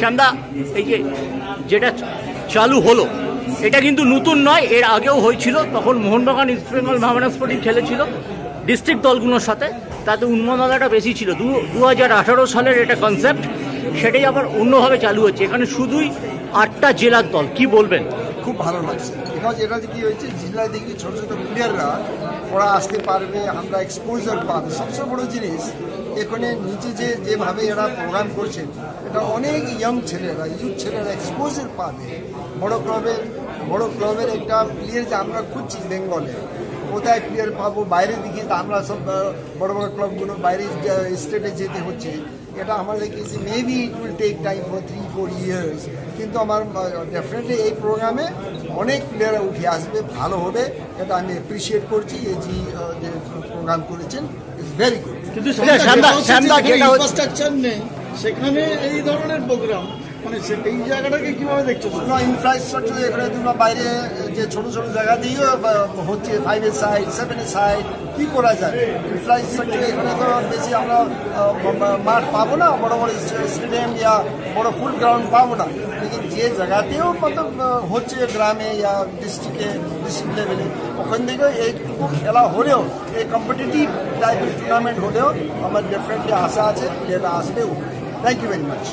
শ্যামদা, এই যেটা চালু হলো এটা কিন্তু নতুন নয়, এর আগেও হয়েছিল। তখন মোহনবাগান, ইস্ট বেঙ্গল, মোহামেডান স্পোর্টিং খেলেছিল ডিস্ট্রিক্ট দলগুলোর সাথে, তাতে উন্মাদনাটা বেশি ছিল। 2018 সালের এটা কনসেপ্ট, সেটাই আবার অন্যভাবে চালু হচ্ছে। এখানে শুধুই 8টা জেলার দল। কি বলবেন? খুব ভালো লাগছে, বিকজ এটা কি হয়েছে, জেলায় দেখি ছোটো ছোটো প্লেয়াররা ওরা আসতে পারবে, আমরা এক্সপোজার পাবে। সবচেয়ে বড় জিনিস এখানে নিচে যেভাবে এরা প্রোগ্রাম করছেন, এটা অনেক ইয়ং ছেলেরা, ইউথ ছেলেরা এক্সপোজার পাবে। বড় ক্লাবের একটা প্লেয়ার যে আমরা খুঁজছি বেঙ্গলে, কোথায় প্লেয়ার পাবো, বাইরে দিকে তো আমরা সব বড় বড় ক্লাবগুলো বাইরে স্টেটে যেতে হচ্ছে। এটা আমাদের কাছে maybe it will take time for 3-4 years, কিন্তু আমার ডেফিনেটলি এই প্রোগ্রামে অনেক প্লেয়ার উঠে আসবে, ভালো হবে। এটা আমি অ্যাপ্রিসিয়েট করছি। এই যে প্রোগ্রাম করেছেন ইজ ভেরি গুড। কিন্তু ইনফ্রাস্ট্রাকচার নেই সেখানে এই ধরনের প্রোগ্রাম, মানে এই জায়গাটাকে কিভাবে দেখছো? ইনফ্রাস্ট্রাকচার এখানে তোমরা বাইরে যে ছোট ছোট জায়গা দিয়েও হচ্ছে 5 সাইড 7 সাইড, কি করা যায়? ইনফ্রাস্ট্রাকচার এখানে তো বেশি আমরা মাঠ পাবো না, বড় বড় স্টেডিয়াম ইয়া বড় ফুল গ্রাউন্ড পাবো না। লেকিন যে জায়গাতেও মতলব হচ্ছে গ্রামে ইয়া ডিস্ট্রিক্ট লেভেলে, ওখান থেকে এইটুকু খেলা হলেও, এই কম্পিটিটিভ টাইপের টুর্নামেন্ট হলেও আমার ডেফিনেটলি আশা আছে প্লেয়াররা আসবে। Thank you very much.